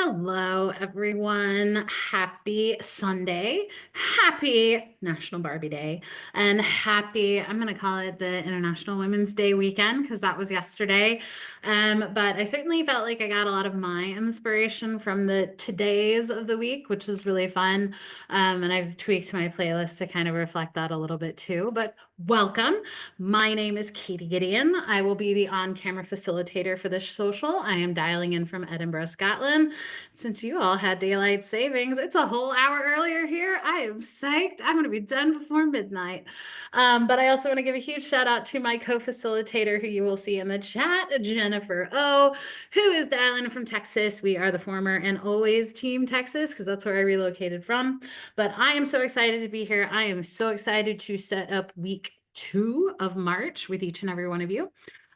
Hello, everyone. Happy Sunday. Happy National Barbie Day. And happy, I'm going to call it the International Women's Day weekend because that was yesterday. But I certainly felt like I got a lot of my inspiration from the todays of the week, which was really fun. And I've tweaked my playlist to kind of reflect that a little bit too. But welcome. My name is Katie Gideon. I will be the on-camera facilitator for this social. I am dialing in from Edinburgh, Scotland. Since you all had daylight savings, it's a whole hour earlier here. I am psyched. I'm going to be done before midnight. But I also want to give a huge shout out to my co-facilitator who you will see in the chat, Jennifer O, who is dialing in from Texas. We are the former and always Team Texas because that's where I relocated from. But I am so excited to be here. I am so excited to set up week 2 of March with each and every one of you.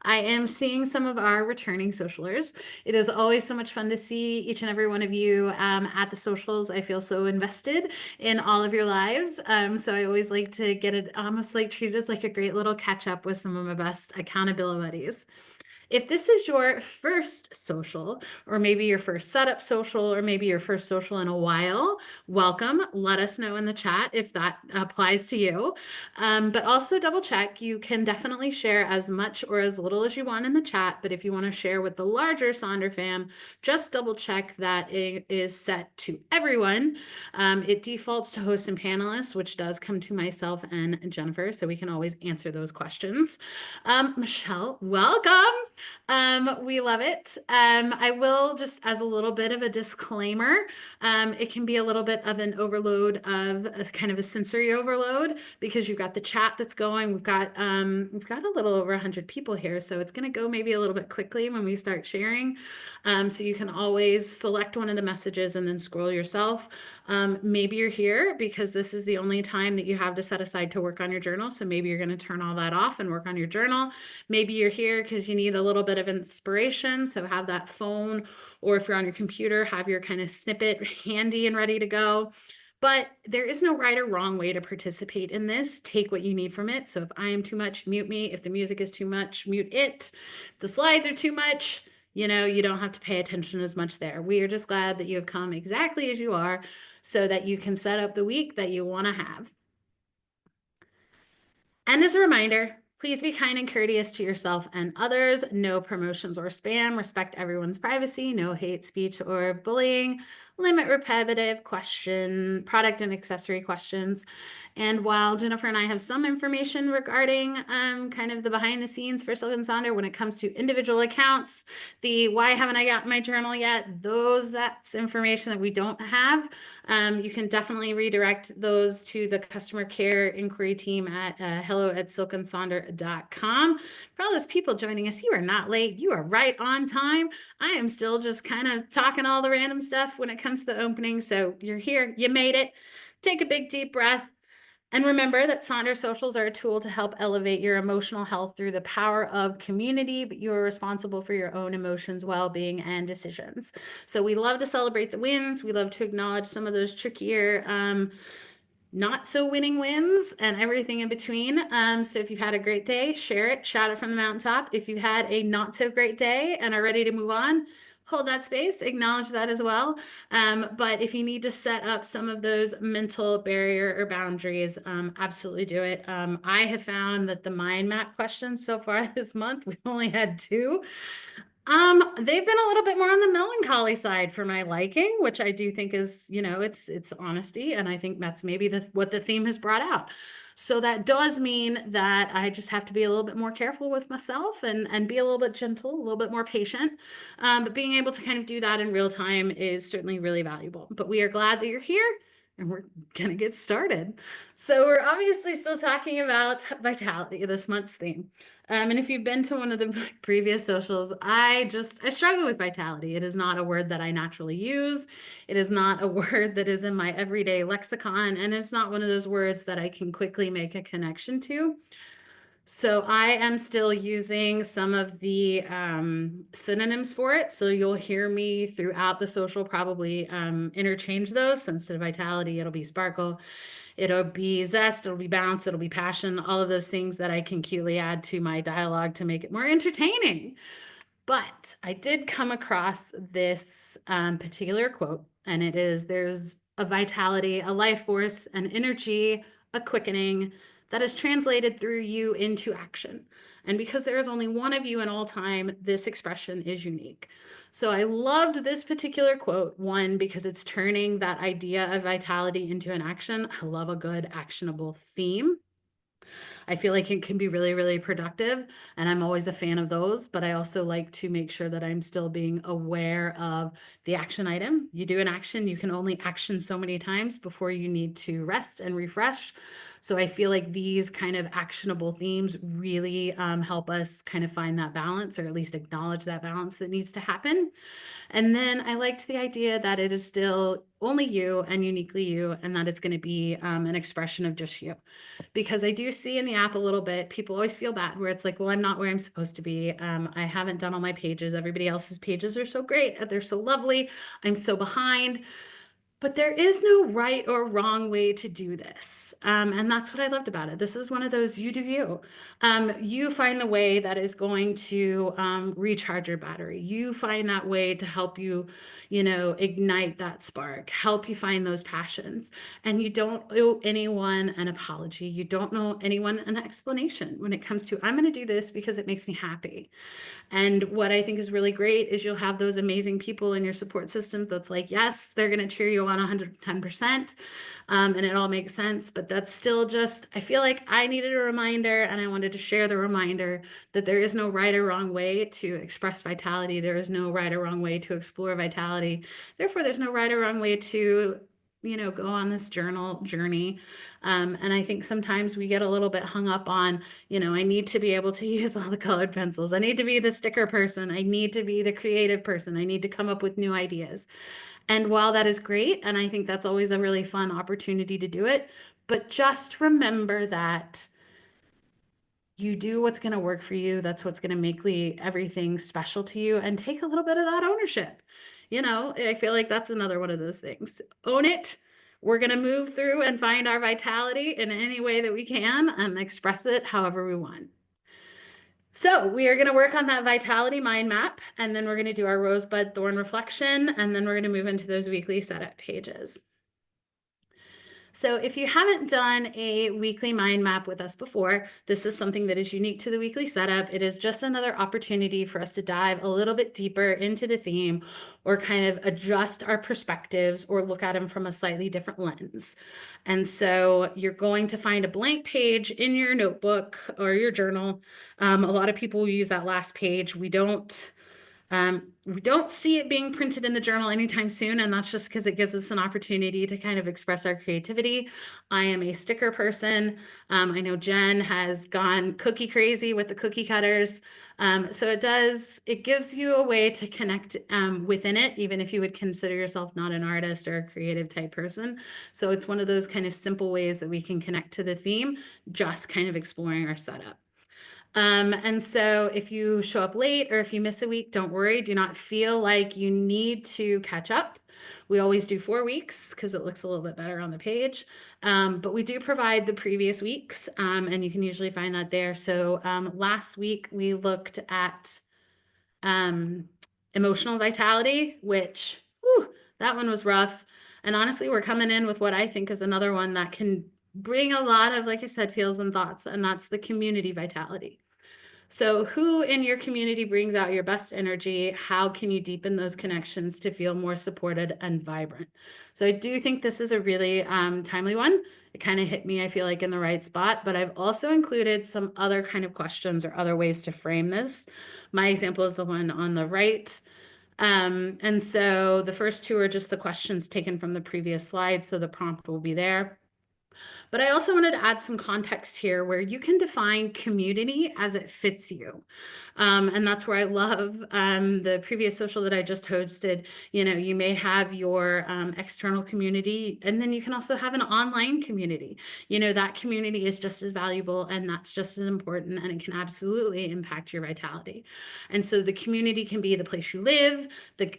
I am seeing some of our returning socialers. It is always so much fun to see each and every one of you at the socials. I feel so invested in all of your lives. So I always like to get it almost like treated as like a great little catch up with some of my best accountability buddies. If this is your first social, or maybe your first setup social, or maybe your first social in a while, welcome. Let us know in the chat if that applies to you. But also double check. You can definitely share as much or as little as you want in the chat. But if you want to share with the larger Sonder fam, just double check that it is set to everyone. It defaults to hosts and panelists, which does come to myself and Jennifer, so we can always answer those questions. Michelle, welcome. We love it. I will just as a little bit of a disclaimer, it can be a little bit of an overload of a kind of a sensory overload because you've got the chat that's going. We've got a little over 100 people here, so it's going to go maybe a little bit quickly when we start sharing. So you can always select one of the messages and then scroll yourself. Maybe you're here because this is the only time that you have to set aside to work on your journal. So maybe you're going to turn all that off and work on your journal. Maybe you're here because you need a little bit of inspiration. So have that phone, or if you're on your computer, have your kind of snippet handy and ready to go. But there is no right or wrong way to participate in this. Take what you need from it. So if I am too much, mute me. If the music is too much, mute it. If the slides are too much, you don't have to pay attention as much there. We are just glad that you have come exactly as you are so that you can set up the week that you want to have. And as a reminder, please be kind and courteous to yourself and others. No promotions or spam. Respect everyone's privacy. No hate speech or bullying. Limit repetitive product and accessory questions. And while Jennifer and I have some information regarding kind of the behind the scenes for Silk and Sonder when it comes to individual accounts, the why haven't I gotten my journal yet, that's information that we don't have. You can definitely redirect those to the customer care inquiry team at hello@silkandsonder.com. For all those people joining us, you are not late. You are right on time. I am still just kind of talking all the random stuff when it comes to the opening. So you're here, you made it. Take a big deep breath. And remember that Sonder Socials are a tool to help elevate your emotional health through the power of community, but you are responsible for your own emotions, well-being, and decisions. So we love to celebrate the wins. We love to acknowledge some of those trickier, not so winning wins and everything in between. So if you've had a great day, share it, shout it from the mountaintop. If you've had a not so great day and are ready to move on, hold that space, acknowledge that as well. But if you need to set up some of those mental barrier or boundaries, absolutely do it. I have found that the mind map questions so far this month, we've only had 2. They've been a little bit more on the melancholy side for my liking, which I do think is, it's honesty, and I think that's maybe what the theme has brought out. So that does mean that I just have to be a little bit more careful with myself and be a little bit gentle, a little bit more patient. But being able to kind of do that in real time is certainly really valuable. But we are glad that you're here, and we're gonna get started. So we're obviously still talking about vitality, this month's theme. And if you've been to one of the previous socials, I struggle with vitality. It is not a word that I naturally use. It is not a word that is in my everyday lexicon, and it's not one of those words that I can quickly make a connection to. So I am still using some of the synonyms for it. So you'll hear me throughout the social probably interchange those. So instead of vitality, it'll be sparkle. It'll be zest, it'll be bounce, it'll be passion, all of those things that I can cutely add to my dialogue to make it more entertaining. But I did come across this particular quote, and it is, there's a vitality, a life force, an energy, a quickening that is translated through you into action. And because there is only one of you in all time, this expression is unique. So I loved this particular quote, one, because it's turning that idea of vitality into an action. I love a good actionable theme. I feel like it can be really, really productive, and I'm always a fan of those, but I also like to make sure that I'm still being aware of the action item. You do an action, you can only action so many times before you need to rest and refresh. So I feel like these kind of actionable themes really help us kind of find that balance, or at least acknowledge that balance that needs to happen. And then I liked the idea that it is still only you and uniquely you, and that it's going to be an expression of just you. Because I do see in the app a little bit, people always feel bad where it's like, well, I'm not where I'm supposed to be. I haven't done all my pages. Everybody else's pages are so great. They're so lovely. I'm so behind. But there is no right or wrong way to do this. And that's what I loved about it. This is one of those, you do you. You find the way that is going to recharge your battery. You find that way to help you, ignite that spark, help you find those passions. And you don't owe anyone an apology. You don't owe anyone an explanation when it comes to, I'm going to do this because it makes me happy. And what I think is really great is you'll have those amazing people in your support systems that's like, yes, they're going to cheer you on 110%. And it all makes sense. But that's still just, I feel like I needed a reminder, and I wanted to share the reminder that there is no right or wrong way to express vitality. There is no right or wrong way to explore vitality. Therefore, there's no right or wrong way to go on this journey. And I think sometimes we get a little bit hung up on, I need to be able to use all the colored pencils. I need to be the sticker person. I need to be the creative person. I need to come up with new ideas. And while that is great, and I think that's always a really fun opportunity to do it, but just remember that you do what's going to work for you. That's what's going to make everything special to you, and take a little bit of that ownership. I feel like that's another one of those things. Own it. We're going to move through and find our vitality in any way that we can and express it however we want. So we are going to work on that vitality mind map, and then we're going to do our rosebud thorn reflection, and then we're going to move into those weekly setup pages. So if you haven't done a weekly mind map with us before, this is something that is unique to the weekly setup. It is just another opportunity for us to dive a little bit deeper into the theme, or kind of adjust our perspectives, or look at them from a slightly different lens. And so you're going to find a blank page in your notebook or your journal. A lot of people use that last page. We don't see it being printed in the journal anytime soon, and that's just because it gives us an opportunity to kind of express our creativity. I am a sticker person. I know Jen has gone cookie crazy with the cookie cutters. So it gives you a way to connect within it, even if you would consider yourself not an artist or a creative type person. So it's one of those kind of simple ways that we can connect to the theme, just kind of exploring our setup. And so if you show up late, or if you miss a week, don't worry. Do not feel like you need to catch up. We always do 4 weeks because it looks a little bit better on the page. But we do provide the previous weeks, and you can usually find that there. So last week we looked at emotional vitality, which that one was rough. And honestly, we're coming in with what I think is another one that can bring a lot of, like I said, feels and thoughts, and that's the community vitality. So who in your community brings out your best energy? How can you deepen those connections to feel more supported and vibrant? So I do think this is a really timely one. It kind of hit me, I feel like, in the right spot, but I've also included some other kind of questions or other ways to frame this. My example is the one on the right. And so the first two are just the questions taken from the previous slide. So the prompt will be there. But I also wanted to add some context here where you can define community as it fits you. And that's where I love the previous social that I just hosted. You may have your external community, and then you can also have an online community. That community is just as valuable, and that's just as important, and it can absolutely impact your vitality. And so the community can be the place you live, the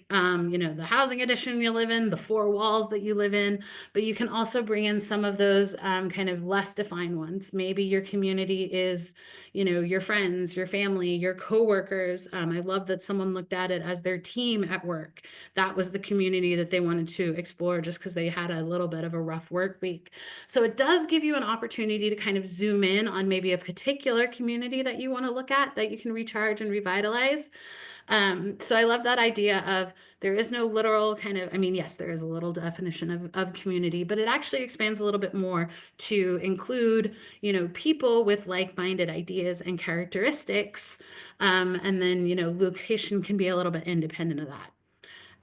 housing addition you live in, the 4 walls that you live in, but you can also bring in some of those those kind of less defined ones. Maybe your community is, your friends, your family, your coworkers. I love that someone looked at it as their team at work. That was the community that they wanted to explore just because they had a little bit of a rough work week. So it does give you an opportunity to kind of zoom in on maybe a particular community that you want to look at that you can recharge and revitalize. So I love that idea of there is no literal kind of, I mean, yes, there is a little definition of community, but it actually expands a little bit more to include, people with like-minded ideas and characteristics. And then, location can be a little bit independent of that.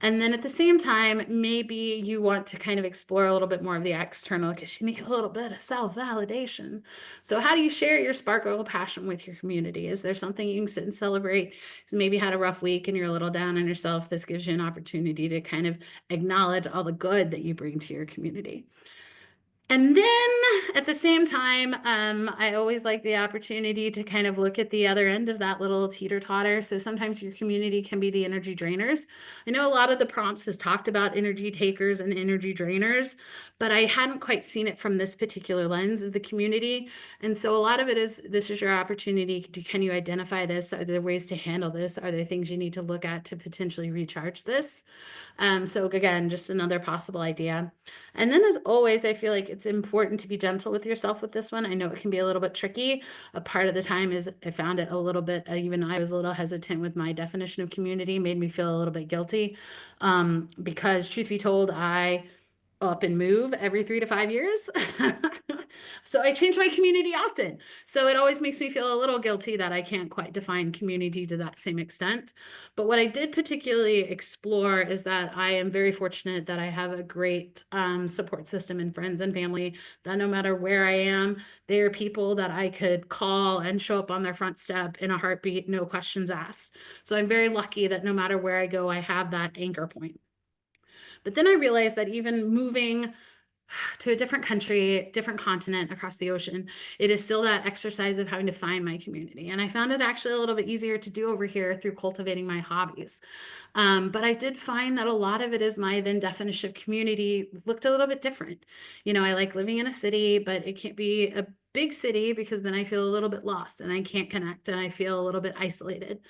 And then at the same time, maybe you want to kind of explore a little bit more of the external because you need a little bit of self-validation. So how do you share your sparkle passion with your community? Is there something you can sit and celebrate? So maybe you had a rough week and you're a little down on yourself. This gives you an opportunity to kind of acknowledge all the good that you bring to your community. And then at the same time, I always like the opportunity to kind of look at the other end of that little teeter-totter. So sometimes your community can be the energy drainers. I know a lot of the prompts has talked about energy takers and energy drainers, but I hadn't quite seen it from this particular lens of the community. And so a lot of it is, this is your opportunity. Can you identify this? Are there ways to handle this? Are there things you need to look at to potentially recharge this? So again, just another possible idea. And then as always, I feel like it's important to be gentle with yourself with this one. I know it can be a little bit tricky. A part of the time is I found it a little bit, even I was a little hesitant with my definition of community, made me feel a little bit guilty. Because truth be told, I up and move every 3 to 5 years. So I change my community often. So it always makes me feel a little guilty that I can't quite define community to that same extent. But what I did particularly explore is that I am very fortunate that I have a great support system and friends and family that no matter where I am, they are people that I could call and show up on their front step in a heartbeat, no questions asked. So I'm very lucky that no matter where I go, I have that anchor point. But then I realized that even moving to a different country, different continent across the ocean, it is still that exercise of having to find my community. And I found it actually a little bit easier to do over here through cultivating my hobbies. But I did find that a lot of it is my then definition of community looked a little bit different. I like living in a city, but it can't be a big city because then I feel a little bit lost and I can't connect and I feel a little bit isolated.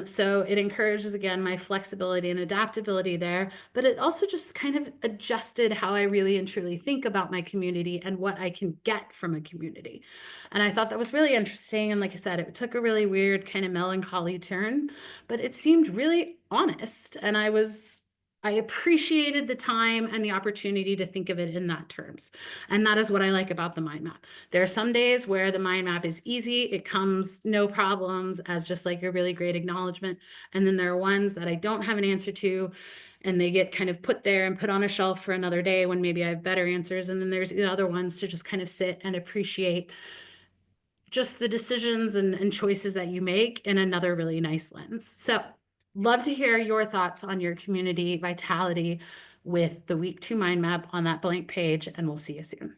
So it encourages, again, my flexibility and adaptability there, but it also just kind of adjusted how I really and truly think about my community and what I can get from a community. And I thought that was really interesting. And like I said, it took a really weird kind of melancholy turn, but it seemed really honest. And I appreciated the time and the opportunity to think of it in that terms. And that is what I like about the mind map. There are some days where the mind map is easy. It comes no problems as just like a really great acknowledgement. And then there are ones that I don't have an answer to, and they get kind of put there and put on a shelf for another day when maybe I have better answers. And then there's the other ones to just kind of sit and appreciate just the decisions and choices that you make in another really nice lens. So love to hear your thoughts on your community vitality with the week 2 mind map on that blank page, and we'll see you soon.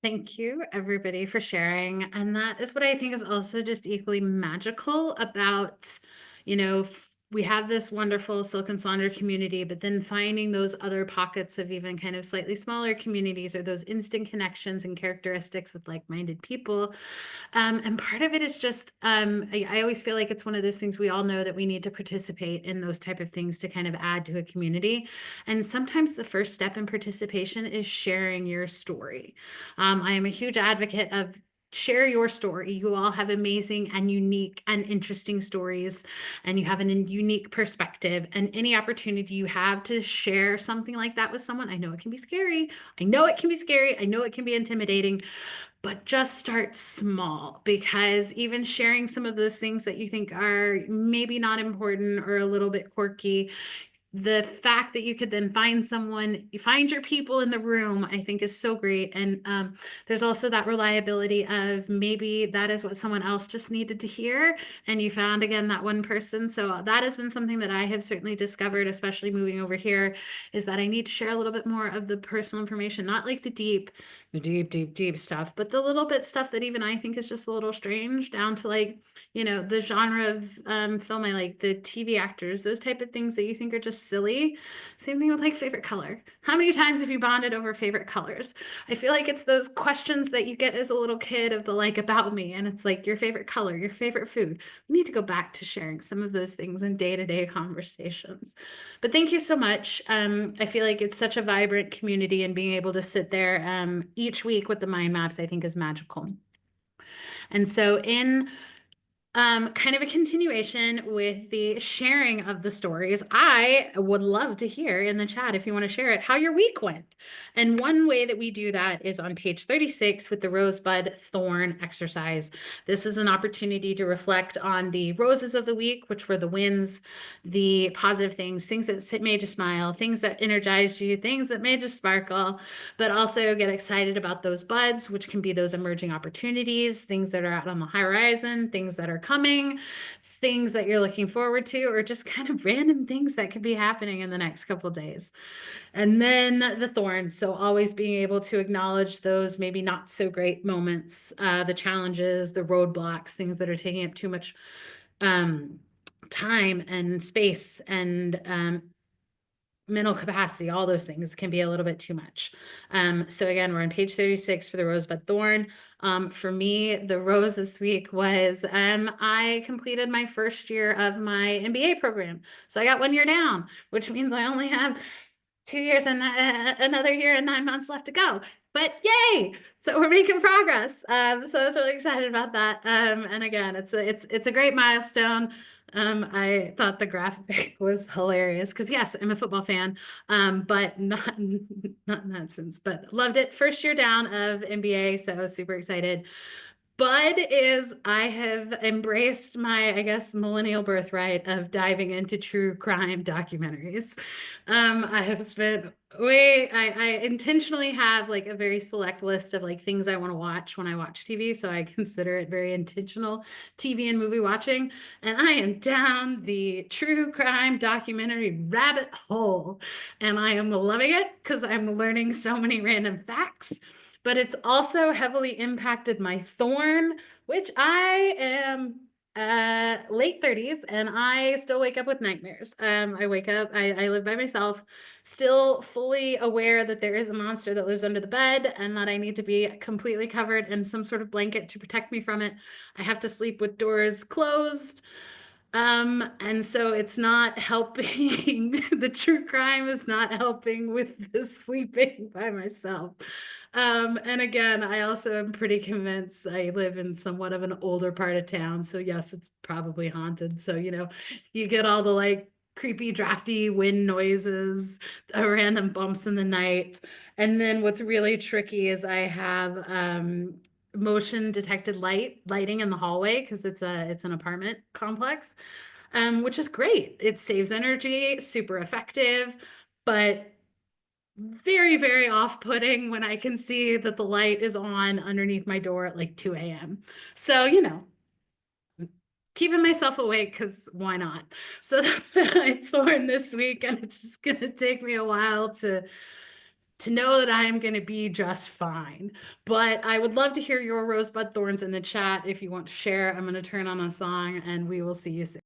Thank you, everybody, for sharing. And that is what I think is also just equally magical about, we have this wonderful Silk and Sonder community, but then finding those other pockets of even kind of slightly smaller communities or those instant connections and characteristics with like-minded people. And part of it is just, I always feel like it's one of those things we all know that we need to participate in those type of things to kind of add to a community. And sometimes the first step in participation is sharing your story. I am a huge advocate of share your story. You all have amazing and unique and interesting stories, and you have an unique perspective. And any opportunity you have to share something like that with someone, I know it can be scary. I know it can be scary. I know it can be intimidating, but just start small, because even sharing some of those things that you think are maybe not important or a little bit quirky, the fact that you could then find someone, you find your people in the room, I think is so great. And there's also that reliability of maybe that is what someone else just needed to hear, and you found again that one person. So that has been something that I have certainly discovered, especially moving over here, is that I need to share a little bit more of the personal information, not like the deep stuff, but the little bit stuff that even I think is just a little strange, down to like, the genre of film I like, the TV actors, those type of things that you think are just silly. Same thing with like favorite color. How many times have you bonded over favorite colors? I feel like it's those questions that you get as a little kid of the like about me, and it's like your favorite color, your favorite food. We need to go back to sharing some of those things in day-to-day conversations. But thank you so much. I feel like it's such a vibrant community, and being able to sit there each week with the mind maps, I think is magical. And so in kind of a continuation with the sharing of the stories, I would love to hear in the chat, if you want to share it, how your week went. And one way that we do that is on page 36 with the rosebud thorn exercise. This is an opportunity to reflect on the roses of the week, which were the wins, the positive things, things that made you smile, things that energized you, things that made you sparkle, but also get excited about those buds, which can be those emerging opportunities, things that are out on the horizon, things that are coming, things that you're looking forward to, or just kind of random things that could be happening in the next couple days. And then the thorns. So always being able to acknowledge those maybe not so great moments, the challenges, the roadblocks, things that are taking up too much time and space and mental capacity. All those things can be a little bit too much. So again, we're on page 36 for the rosebud thorn. For me, the rose this week was I completed my first year of my MBA program. So I got 1 year down, which means I only have 2 years and another year and 9 months left to go. But yay! So we're making progress. So I was really excited about that. And again, it's a great milestone. I thought the graphic was hilarious because yes, I'm a football fan, but not not in that sense. But loved it. First year down of MBA, so I was super excited. Bud is, I have embraced my, I guess, millennial birthright of diving into true crime documentaries. I have spent I intentionally have like a very select list of like things I want to watch when I watch TV. So I consider it very intentional TV and movie watching. And I am down the true crime documentary rabbit hole. And I am loving it because I'm learning so many random facts, but it's also heavily impacted my thorn, which I am late 30s and I still wake up with nightmares. I wake up, I live by myself, still fully aware that there is a monster that lives under the bed and that I need to be completely covered in some sort of blanket to protect me from it. I have to sleep with doors closed. And so it's not helping. The true crime is not helping with the sleeping by myself. And again, I also am pretty convinced I live in somewhat of an older part of town. So yes, it's probably haunted. So, you get all the like creepy, drafty wind noises, random bumps in the night. And then what's really tricky is I have motion detected lighting in the hallway because it's an apartment complex, which is great. It saves energy, super effective, but very, very off-putting when I can see that the light is on underneath my door at like 2 a.m. So, keeping myself awake because why not? So that's been my thorn this week, and it's just gonna take me a while to know that I'm going to be just fine. But I would love to hear your rosebud thorns in the chat if you want to share. I'm going to turn on a song and we will see you soon.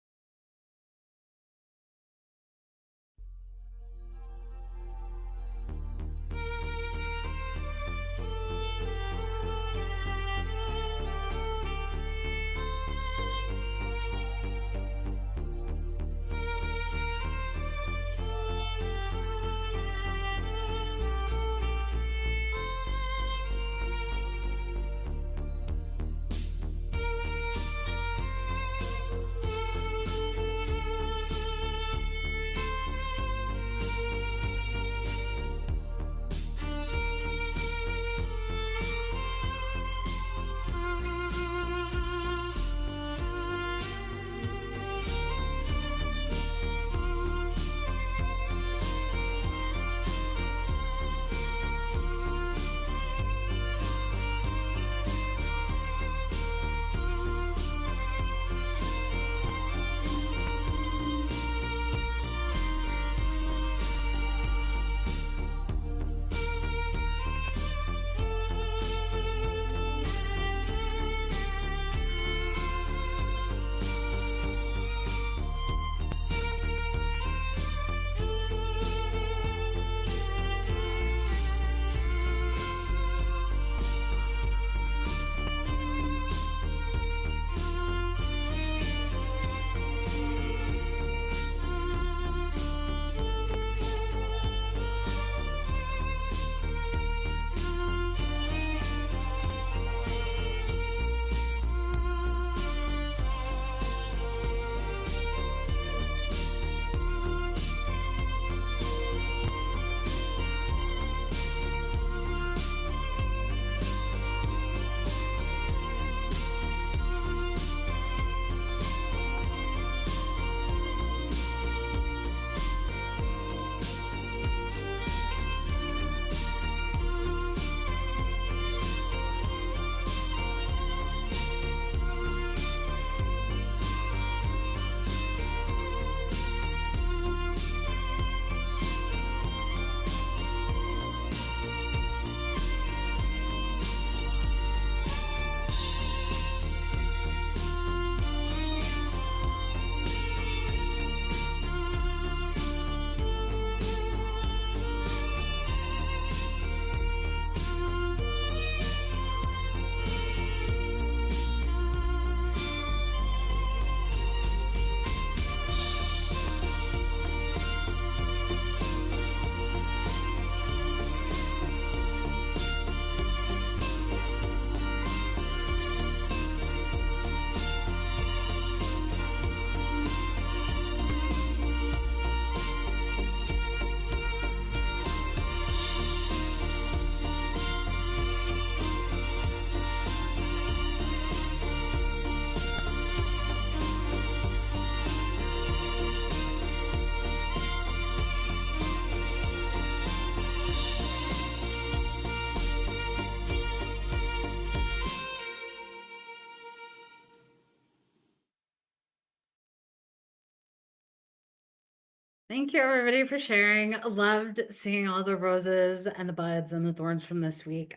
Thank you, everybody, for sharing. Loved seeing all the roses and the buds and the thorns from this week.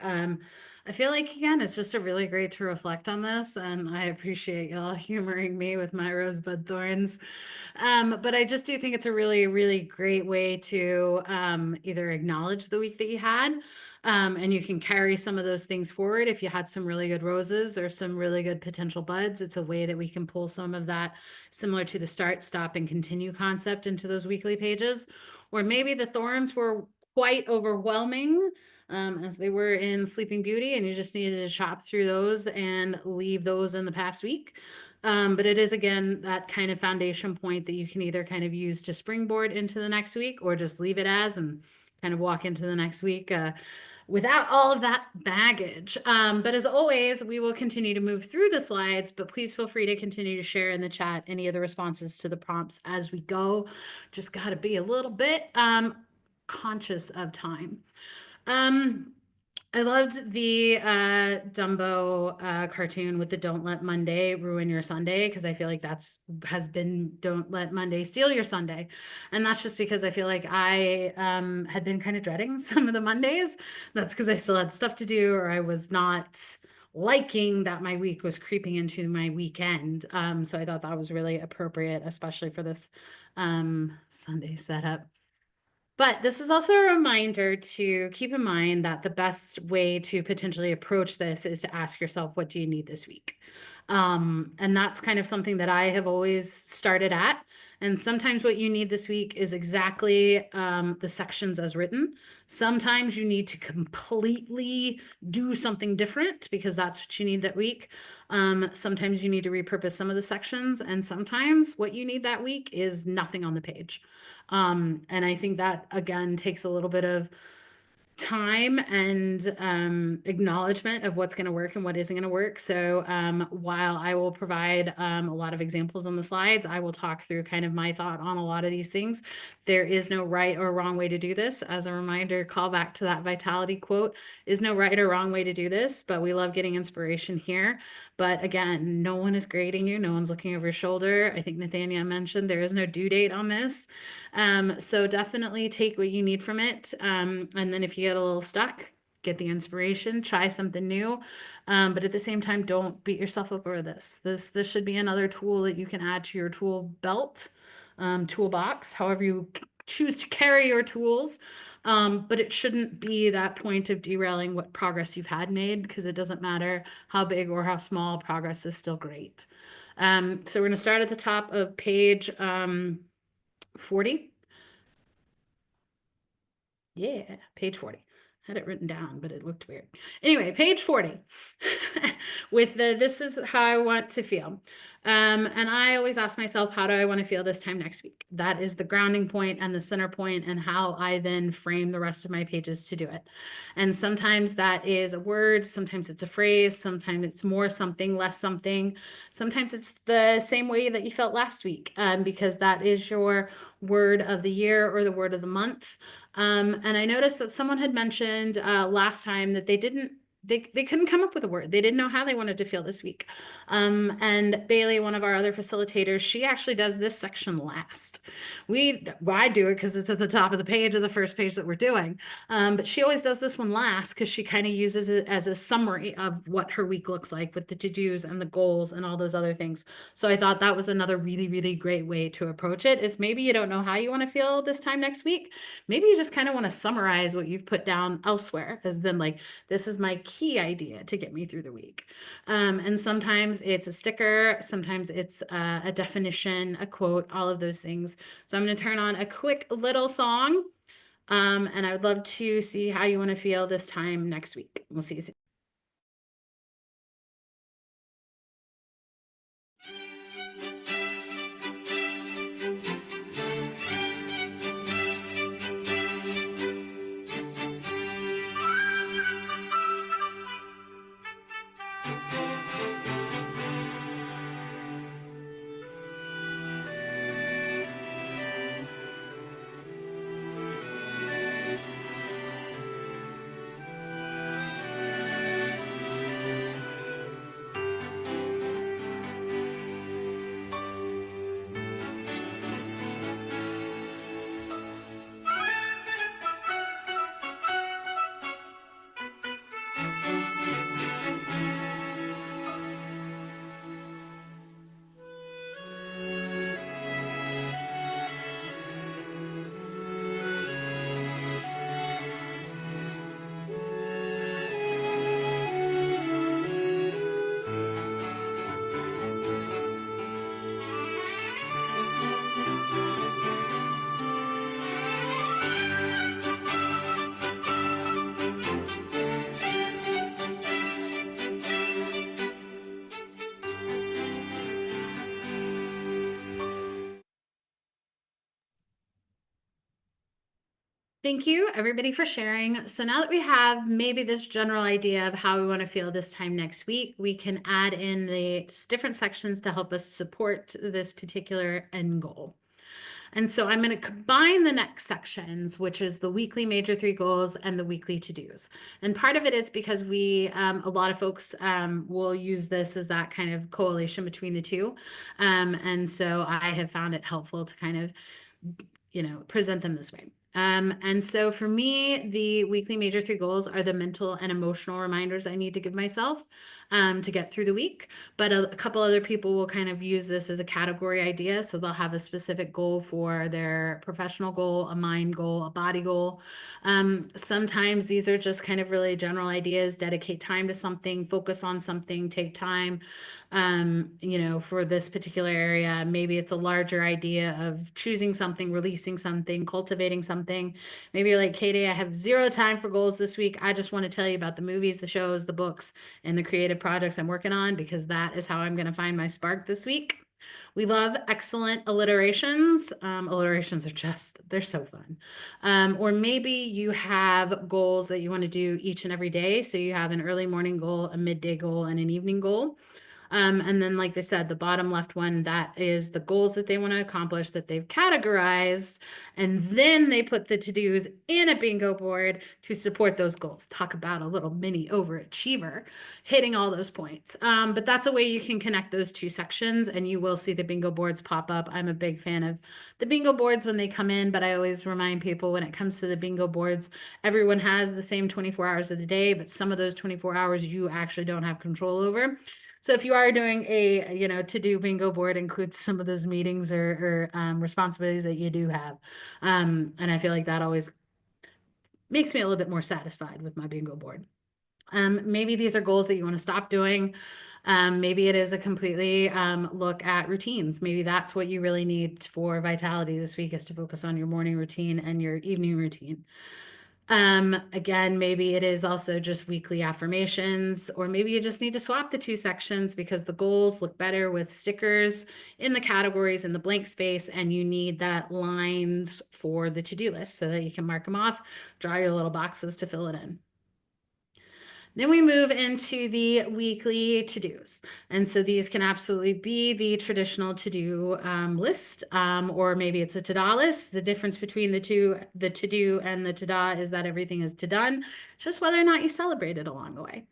I feel like, again, it's just a really great to reflect on this, and I appreciate y'all humoring me with my rosebud thorns. But I just do think it's a really, really great way to either acknowledge the week that you had, and you can carry some of those things forward. If you had some really good roses or some really good potential buds, it's a way that we can pull some of that, similar to the start, stop, and continue concept, into those weekly pages. Or maybe the thorns were quite overwhelming, as they were in Sleeping Beauty, and you just needed to chop through those and leave those in the past week. But it is, again, that kind of foundation point that you can either kind of use to springboard into the next week, or just leave it as and kind of walk into the next week without all of that baggage. But as always, we will continue to move through the slides, but please feel free to continue to share in the chat any of the responses to the prompts as we go. Just got to be a little bit conscious of time. I loved the Dumbo cartoon with the "Don't Let Monday Ruin Your Sunday," because I feel like that's has been "Don't Let Monday Steal Your Sunday," and that's just because I feel like I had been kind of dreading some of the Mondays. That's because I still had stuff to do, or I was not liking that my week was creeping into my weekend. So I thought that was really appropriate, especially for this Sunday setup. But this is also a reminder to keep in mind that the best way to potentially approach this is to ask yourself, what do you need this week? And that's kind of something that I have always started at. And sometimes what you need this week is exactly the sections as written. Sometimes you need to completely do something different because that's what you need that week. Sometimes you need to repurpose some of the sections, and sometimes what you need that week is nothing on the page. And I think that, again, takes a little bit of time and acknowledgement of what's going to work and what isn't going to work. So while I will provide a lot of examples on the slides, I will talk through kind of my thought on a lot of these things. There is no right or wrong way to do this. As a reminder, call back to that vitality quote: is no right or wrong way to do this, but we love getting inspiration here. But again, no one is grading you. No one's looking over your shoulder. I think Nathania mentioned there is no due date on this. So definitely take what you need from it. And then if you get a little stuck, get the inspiration, try something new. But at the same time, don't beat yourself up over this. This should be another tool that you can add to your tool belt, toolbox, however you choose to carry your tools. But it shouldn't be that point of derailing what progress you've had made, because it doesn't matter how big or how small, progress is still great. So we're going to start at the top of page 40. Yeah, page 40. Had it written down, but it looked weird. Anyway, page 40 with the "this is how I want to feel." And I always ask myself, how do I want to feel this time next week? That is the grounding point and the center point, and how I then frame the rest of my pages to do it. And sometimes that is a word, sometimes it's a phrase, sometimes it's more something, less something. Sometimes it's the same way that you felt last week, because that is your word of the year or the word of the month. And I noticed that someone had mentioned last time that they couldn't come up with a word. They didn't know how they wanted to feel this week. And Bailey, one of our other facilitators, she actually does this section last. I do it because it's at the top of the page, of the first page that we're doing. But she always does this one last because she kind of uses it as a summary of what her week looks like, with the to-dos and the goals and all those other things. So I thought that was another really, really great way to approach it. Is maybe you don't know how you want to feel this time next week. Maybe you just kind of want to summarize what you've put down elsewhere, as then, like, this is my key idea to get me through the week. And sometimes it's a sticker, sometimes it's a definition, a quote, all of those things. So I'm going to turn on a quick little song, and I would love to see how you want to feel this time next week. We'll see you soon. Thank you, everybody, for sharing. So now that we have maybe this general idea of how we want to feel this time next week, we can add in the different sections to help us support this particular end goal. And so I'm going to combine the next sections, which is the weekly major three goals and the weekly to-dos. And part of it is because a lot of folks will use this as that kind of correlation between the two. And so I have found it helpful to kind of present them this way. And so for me, the weekly major three goals are the mental and emotional reminders I need to give myself to get through the week. But a couple other people will kind of use this as a category idea. So they'll have a specific goal for their professional goal, a mind goal, a body goal. Sometimes these are just kind of really general ideas, dedicate time to something, focus on something, take time. For this particular area, maybe it's a larger idea of choosing something, releasing something, cultivating something. Maybe you're like, Katie, I have zero time for goals this week. I just want to tell you about the movies, the shows, the books, and the creative projects I'm working on because that is how I'm going to find my spark this week. We love excellent alliterations. Alliterations are they're so fun. Or maybe you have goals that you want to do each and every day. So you have an early morning goal, a midday goal, and an evening goal. And then, like I said, the bottom left one, that is the goals that they want to accomplish that they've categorized. And then they put the to-dos in a bingo board to support those goals. Talk about a little mini overachiever hitting all those points. But that's a way you can connect those two sections and you will see the bingo boards pop up. I'm a big fan of the bingo boards when they come in, but I always remind people when it comes to the bingo boards, everyone has the same 24 hours of the day, but some of those 24 hours you actually don't have control over. So if you are doing a, to-do bingo board includes some of those meetings or responsibilities that you do have. And I feel like that always makes me a little bit more satisfied with my bingo board. Maybe these are goals that you want to stop doing. Maybe it is a completely look at routines. Maybe that's what you really need for vitality this week is to focus on your morning routine and your evening routine. Again, maybe it is also just weekly affirmations, or maybe you just need to swap the two sections because the goals look better with stickers in the categories in the blank space, and you need that lines for the to-do list so that you can mark them off, draw your little boxes to fill it in. Then we move into the weekly to-dos. And so these can absolutely be the traditional to-do list, or maybe it's a to-da list. The difference between the two, the to-do and the to-da, is that everything is to-done. It's just whether or not you celebrate it along the way.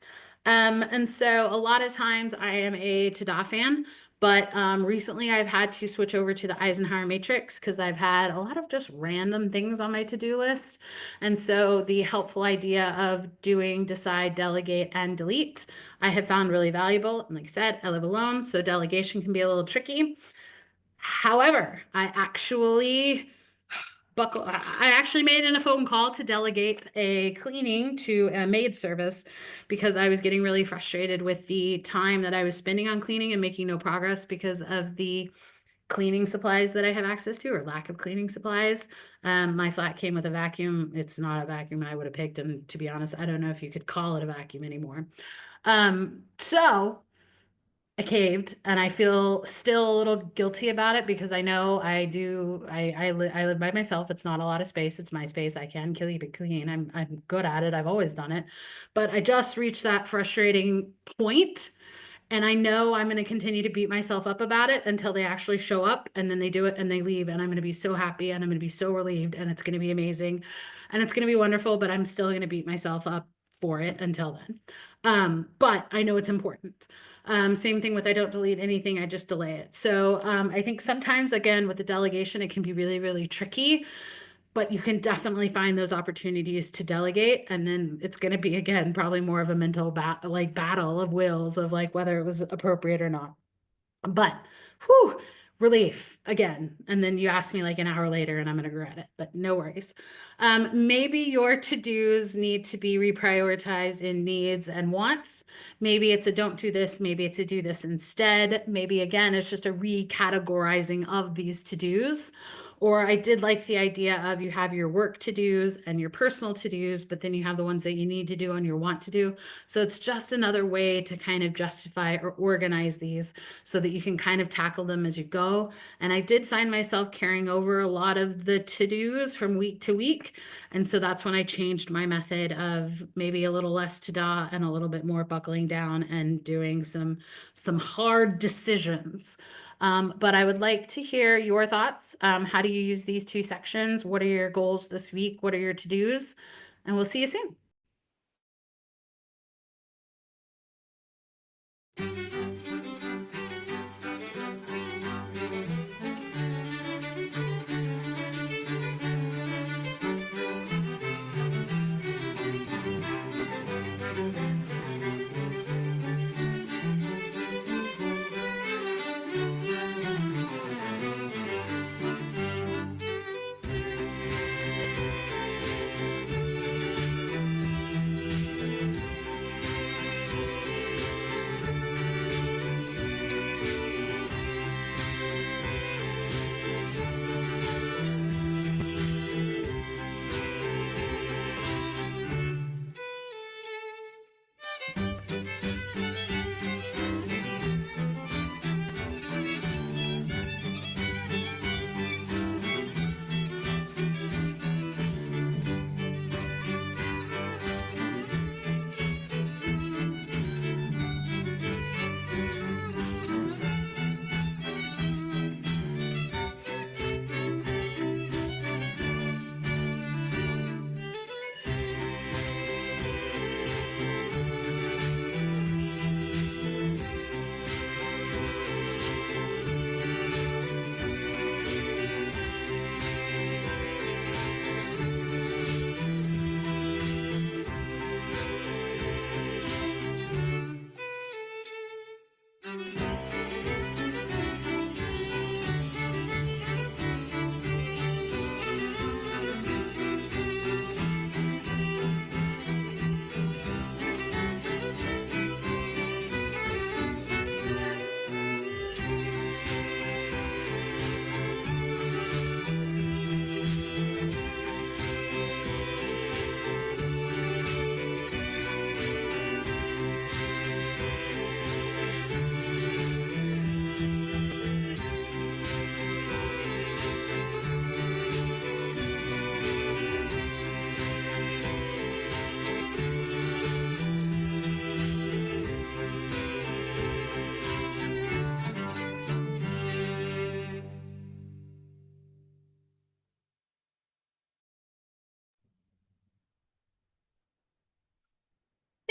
And so a lot of times I am a to-da fan, but recently I've had to switch over to the Eisenhower matrix because I've had a lot of just random things on my to-do list. And so the helpful idea of doing decide, delegate, and delete, I have found really valuable. And like I said, I live alone, so delegation can be a little tricky. However, I actually made in a phone call to delegate a cleaning to a maid service because I was getting really frustrated with the time that I was spending on cleaning and making no progress because of the cleaning supplies that I have access to or lack of cleaning supplies. My flat came with a vacuum. It's not a vacuum I would have picked. And to be honest, I don't know if you could call it a vacuum anymore. So I caved and I feel still a little guilty about it because I know I live by myself. It's not a lot of space. It's my space. I can keep it clean. I'm good at it. I've always done it. But I just reached that frustrating point. And I know I'm going to continue to beat myself up about it until they actually show up and then they do it and they leave. And I'm going to be so happy and I'm going to be so relieved and it's going to be amazing and it's going to be wonderful, but I'm still going to beat myself up for it until then. But I know it's important. Same thing with I don't delete anything, I just delay it. So I think sometimes, again, with the delegation, it can be really, really tricky, but you can definitely find those opportunities to delegate. And then it's going to be, again, probably more of a mental battle of wills of like whether it was appropriate or not. But whew, relief again. And then you ask me like an hour later and I'm going to regret it, but no worries. Maybe your to-dos need to be reprioritized in needs and wants. Maybe it's a don't do this. Maybe it's a do this instead. Maybe again, it's just a recategorizing of these to-dos. Or I did like the idea of you have your work to-dos and your personal to-dos, but then you have the ones that you need to do and you want to do. So it's just another way to kind of justify or organize these so that you can kind of tackle them as you go. And I did find myself carrying over a lot of the to-dos from week to week. And so that's when I changed my method of maybe a little less ta-da and a little bit more buckling down and doing some hard decisions. But I would like to hear your thoughts. How do you use these two sections? What are your goals this week? What are your to-dos? And we'll see you soon.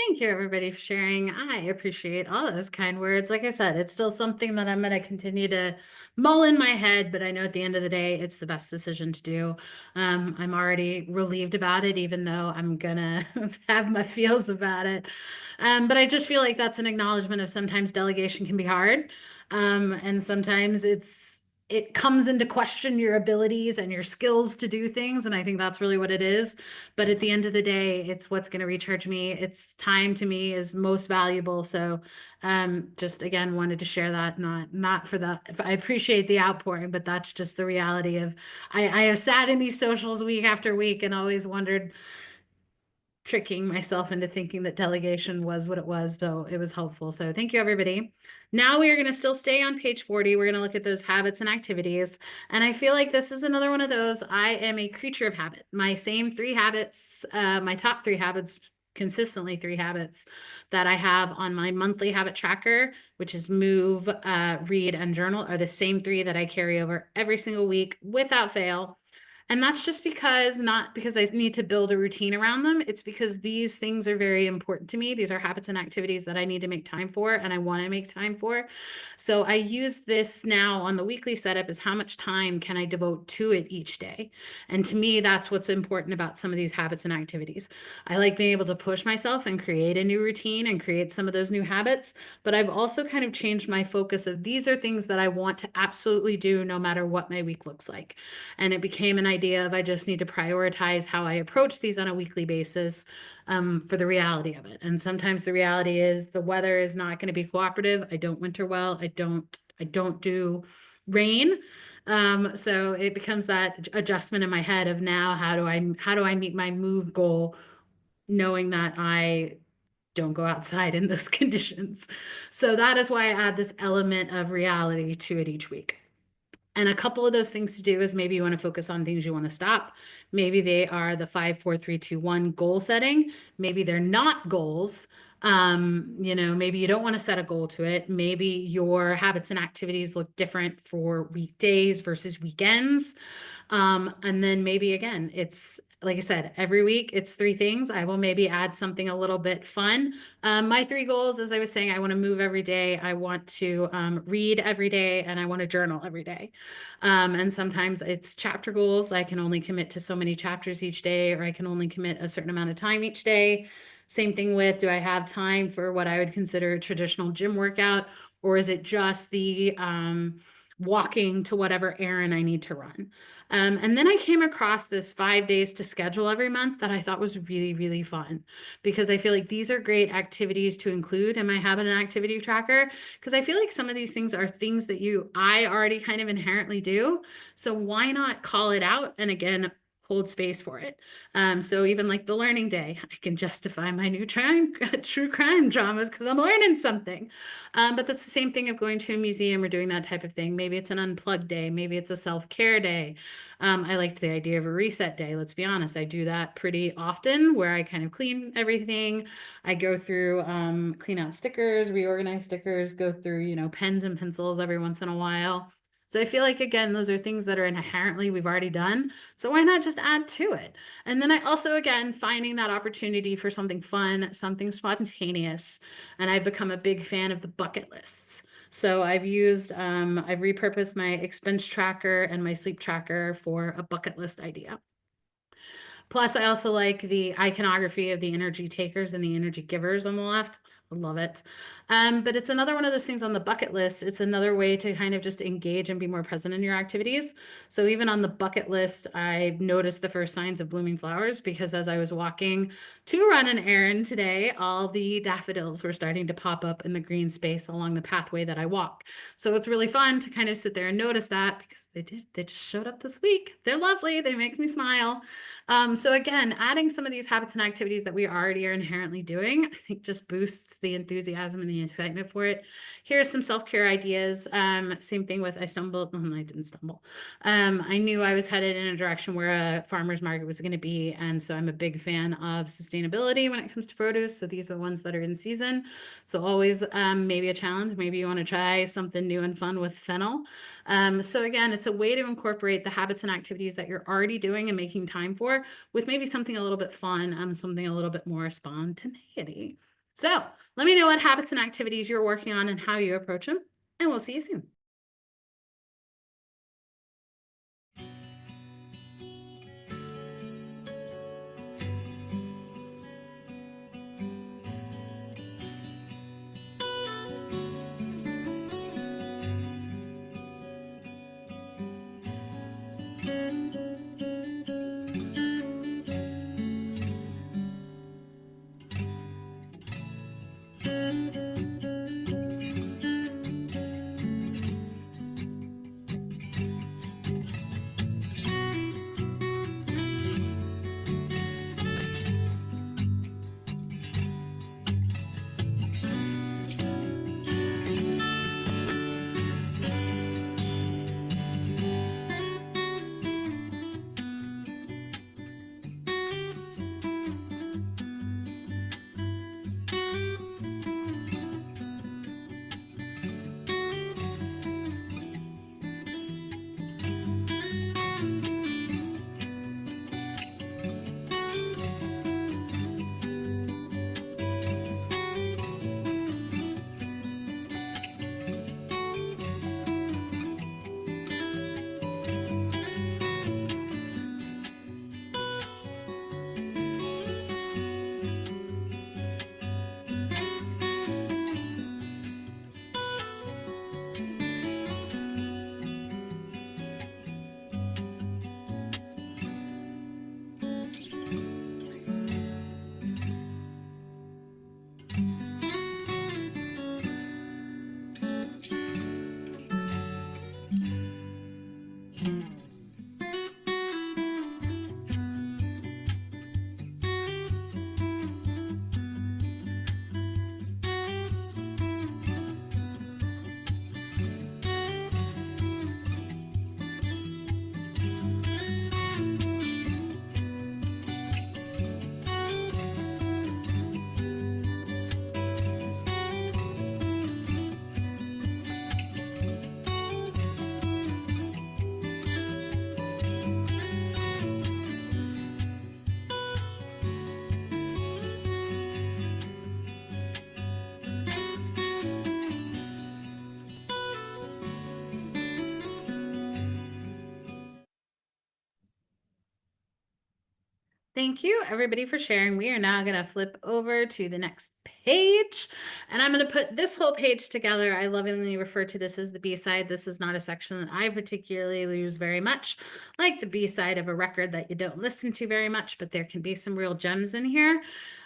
Thank you, everybody, for sharing. I appreciate all those kind words. Like I said, it's still something that I'm going to continue to mull in my head, but I know at the end of the day, it's the best decision to do. I'm already relieved about it, even though I'm going to have my feels about it. But I just feel like that's an acknowledgement of sometimes delegation can be hard. And sometimes it comes into question your abilities and your skills to do things. And I think that's really what it is. But at the end of the day, it's what's going to recharge me. It's time to me is most valuable. So just again, wanted to share that, not for the, I appreciate the outpouring, but that's just the reality of, I have sat in these socials week after week and always wondered, tricking myself into thinking that delegation was what it was, though it was helpful. So thank you, everybody. Now we are going to still stay on page 40. We're going to look at those habits and activities. And I feel like this is another one of those. I am a creature of habit. My same three habits, my top three habits, consistently three habits that I have on my monthly habit tracker, which is move, read, and journal, are the same three that I carry over every single week without fail. And that's just because, not because I need to build a routine around them. It's because these things are very important to me. These are habits and activities that I need to make time for and I want to make time for. So I use this now on the weekly setup is how much time can I devote to it each day? And to me, that's what's important about some of these habits and activities. I like being able to push myself and create a new routine and create some of those new habits. But I've also kind of changed my focus of these are things that I want to absolutely do no matter what my week looks like. And it became an idea of I just need to prioritize how I approach these on a weekly basis for the reality of it. And sometimes the reality is the weather is not going to be cooperative. I don't winter well. I don't do rain. So it becomes that adjustment in my head of now how do I meet my move goal knowing that I don't go outside in those conditions. So that is why I add this element of reality to it each week. And a couple of those things to do is maybe you want to focus on things you want to stop. Maybe they are the 5, 4, 3, 2, 1 goal setting. Maybe they're not goals. Maybe you don't want to set a goal to it. Maybe your habits and activities look different for weekdays versus weekends. And then maybe again, it's like I said, every week it's 3 things. I will maybe add something a little bit fun. My 3 goals, as I was saying, I want to move every day. I want to read every day, and I want to journal every day. And sometimes it's chapter goals. I can only commit to so many chapters each day, or I can only commit a certain amount of time each day. Same thing with, do I have time for what I would consider a traditional gym workout, or is it just the walking to whatever errand I need to run? And then I came across this 5 days to schedule every month that I thought was really, really fun, because I feel like these are great activities to include in my habit and activity tracker. Because I feel like some of these things are things that I already kind of inherently do. So why not call it out? And again, hold space for it. So even like the learning day, I can justify my new true crime dramas because I'm learning something. But that's the same thing of going to a museum or doing that type of thing. Maybe it's an unplugged day. Maybe it's a self-care day. I liked the idea of a reset day. Let's be honest, I do that pretty often where I kind of clean everything. I go through, clean out stickers, reorganize stickers, go through, pens and pencils every once in a while. So I feel like, again, those are things that are inherently we've already done. So why not just add to it? And then I also, again, finding that opportunity for something fun, something spontaneous. And I've become a big fan of the bucket lists. So I've repurposed my expense tracker and my sleep tracker for a bucket list idea. Plus, I also like the iconography of the energy takers and the energy givers on the left. I love it. But it's another one of those things on the bucket list. It's another way to kind of just engage and be more present in your activities. So even on the bucket list, I've noticed the first signs of blooming flowers because as I was walking to run an errand today, all the daffodils were starting to pop up in the green space along the pathway that I walk. So it's really fun to kind of sit there and notice that because they just showed up this week. They're lovely. They make me smile. So again, adding some of these habits and activities that we already are inherently doing, I think just boosts the enthusiasm and the excitement for it. Here's some self-care ideas. Same thing with I didn't stumble. I knew I was headed in a direction where a farmer's market was going to be. And so I'm a big fan of sustainability when it comes to produce. So these are the ones that are in season. So always maybe a challenge. Maybe you want to try something new and fun with fennel. So again, it's a way to incorporate the habits and activities that you're already doing and making time for with maybe something a little bit fun and something a little bit more spontaneity. So let me know what habits and activities you're working on and how you approach them, and we'll see you soon. Thank you, everybody, for sharing. We are now going to flip over to the next page, and I'm going to put this whole page together. I lovingly refer to this as the B-side. This is not a section that I particularly use very much, like the B-side of a record that you don't listen to very much, but there can be some real gems in here.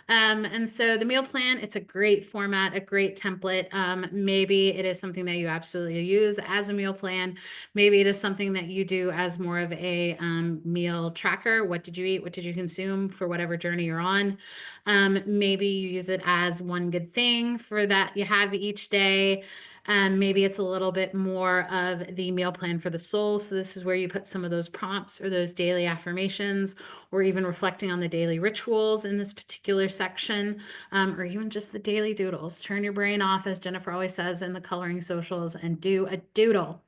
And so the meal plan, it's a great format, a great template. Maybe it is something that you absolutely use as a meal plan. Maybe it is something that you do as more of a meal tracker. What did you eat? What did you consume for whatever journey you're on? Maybe you use it as one good thing for that you have each day. Maybe it's a little bit more of the meal plan for the soul. So this is where you put some of those prompts or those daily affirmations, or even reflecting on the daily rituals in this particular section, or even just the daily doodles. Turn your brain off, as Jennifer always says in the coloring socials, and do a doodle.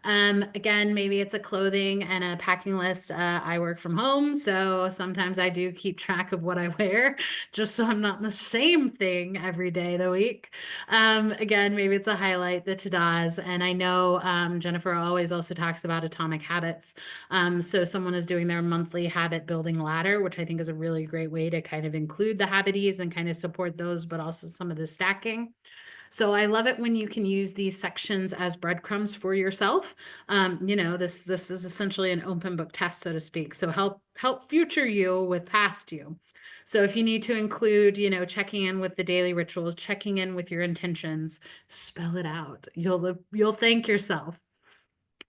Again, maybe it's a clothing and a packing list. I work from home, so sometimes I do keep track of what I wear just so I'm not in the same thing every day of the week. Again, maybe it's a highlight, the to-dos. And I know Jennifer always also talks about atomic habits. So someone is doing their monthly habit building ladder, which I think is a really great way to kind of include the habities and kind of support those, but also some of the stacking. So I love it when you can use these sections as breadcrumbs for yourself. This is essentially an open book test, so to speak. So help future you with past you. So if you need to include, checking in with the daily rituals, checking in with your intentions, spell it out. You'll thank yourself.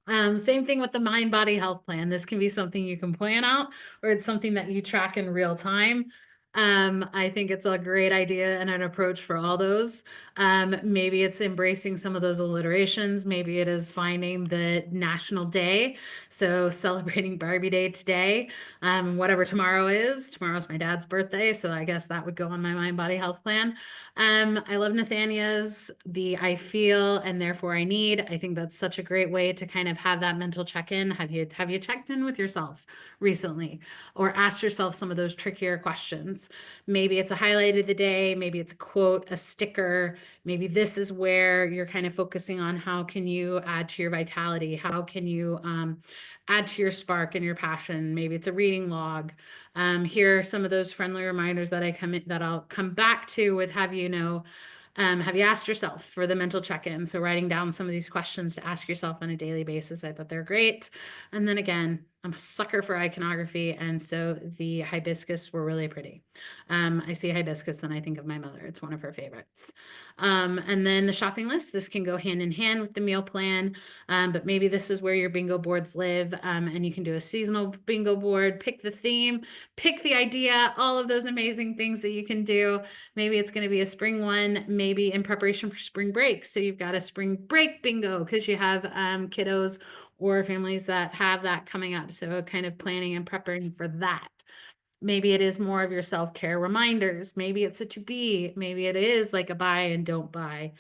Same thing with the mind body health plan. This can be something you can plan out, or it's something that you track in real time. I think it's a great idea and an approach for all those. Maybe it's embracing some of those alliterations. Maybe it is finding the national day. So celebrating Barbie Day today, whatever tomorrow is. Tomorrow's my dad's birthday, so I guess that would go on my mind body health plan. I love Nathania's the I feel and therefore I need. I think that's such a great way to kind of have that mental check-in. Have you checked in with yourself recently, or asked yourself some of those trickier questions? Maybe it's a highlight of the day, maybe it's a quote, a sticker, maybe this is where you're kind of focusing on how can you add to your vitality, how can you add to your spark and your passion. Maybe it's a reading log. Here are some of those friendly reminders that I'll come back to with have you asked yourself for the mental check-in? So writing down some of these questions to ask yourself on a daily basis. I thought they're great. And then again, I'm a sucker for iconography, and so the hibiscus were really pretty. I see hibiscus and I think of my mother. It's one of her favorites. And then the shopping list. This can go hand in hand with the meal plan, but maybe this is where your bingo boards live, and you can do a seasonal bingo board, pick the theme, pick the idea, all of those amazing things that you can do. Maybe it's going to be a spring one, maybe in preparation for spring break. So you've got a spring break bingo because you have kiddos or families that have that coming up. So kind of planning and preparing for that. Maybe it is more of your self-care reminders. Maybe it's a to be. Maybe it is like a buy and don't buy.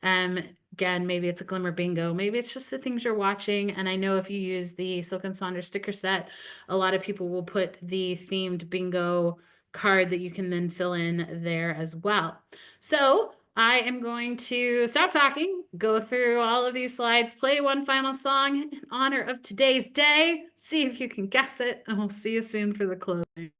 Again, maybe it's a glimmer bingo. Maybe it's just the things you're watching. And I know if you use the Silk and Sonder sticker set, a lot of people will put the themed bingo card that you can then fill in there as well. So I am going to stop talking, go through all of these slides, play one final song in honor of today's day, see if you can guess it, and we'll see you soon for the closing.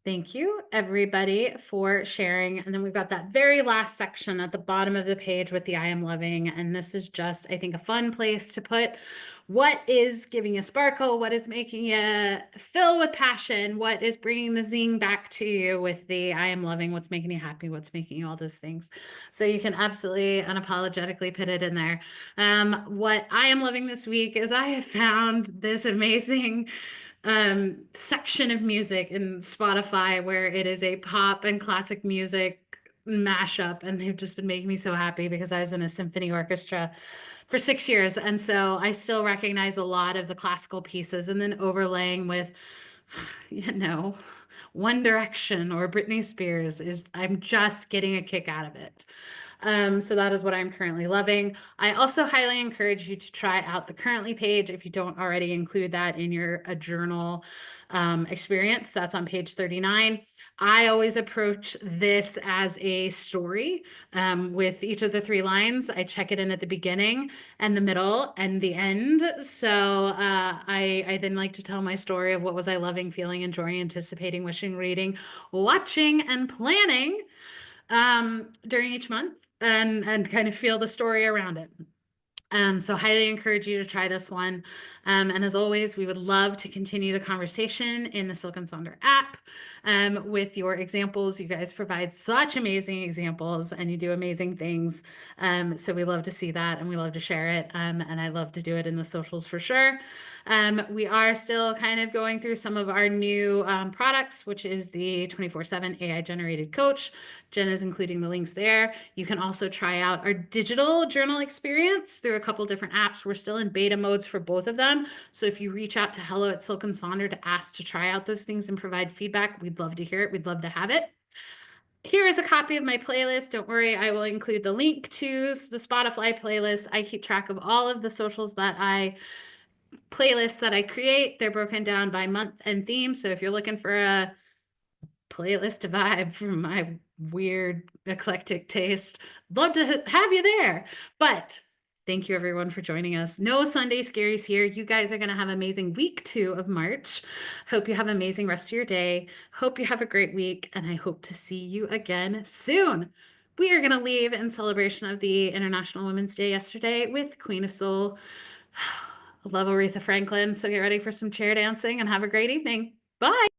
Thank you, everybody, for sharing. And then we've got that very last section at the bottom of the page with the I am loving. And this is just, I think, a fun place to put what is giving you sparkle, what is making you fill with passion, what is bringing the zing back to you with the I am loving, what's making you happy, what's making you all those things. So you can absolutely unapologetically put it in there. What I am loving this week is I have found this amazing section of music in Spotify where it is a pop and classic music mashup, and they've just been making me so happy because I was in a symphony orchestra for 6 years, and so I still recognize a lot of the classical pieces, and then overlaying with, you know, One Direction or Britney Spears is I'm just getting a kick out of it. So that is what I'm currently loving. I also highly encourage you to try out the Currently page if you don't already include that in your a journal experience. That's on page 39. I always approach this as a story with each of the 3 lines. I check it in at the beginning and the middle and the end. So I then like to tell my story of what was I loving, feeling, enjoying, anticipating, wishing, reading, watching, and planning during each month and kind of feel the story around it. So highly encourage you to try this one. And as always, we would love to continue the conversation in the Silk and Sonder app with your examples. You guys provide such amazing examples and you do amazing things. So we love to see that and we love to share it. And I love to do it in the socials for sure. We are still kind of going through some of our new products, which is the 24/7 AI generated coach. Jen is including the links there. You can also try out our digital journal experience through a couple different apps. We're still in beta modes for both of them. So if you reach out to Hello at Silk and Sonder to ask to try out those things and provide feedback, we'd love to hear it. We'd love to have it. Here is a copy of my playlist. Don't worry, I will include the link to the Spotify playlist. I keep track of all of the socials that playlists that I create. They're broken down by month and theme. So if you're looking for a playlist vibe from my weird eclectic taste, love to have you there. But thank you everyone for joining us. No Sunday scaries here. You guys are going to have amazing week 2 of March. Hope you have amazing rest of your day. Hope you have a great week, and I hope to see you again soon. We are going to leave in celebration of the International Women's Day yesterday with Queen of Soul. I love Aretha Franklin. So get ready for some chair dancing and have a great evening. Bye.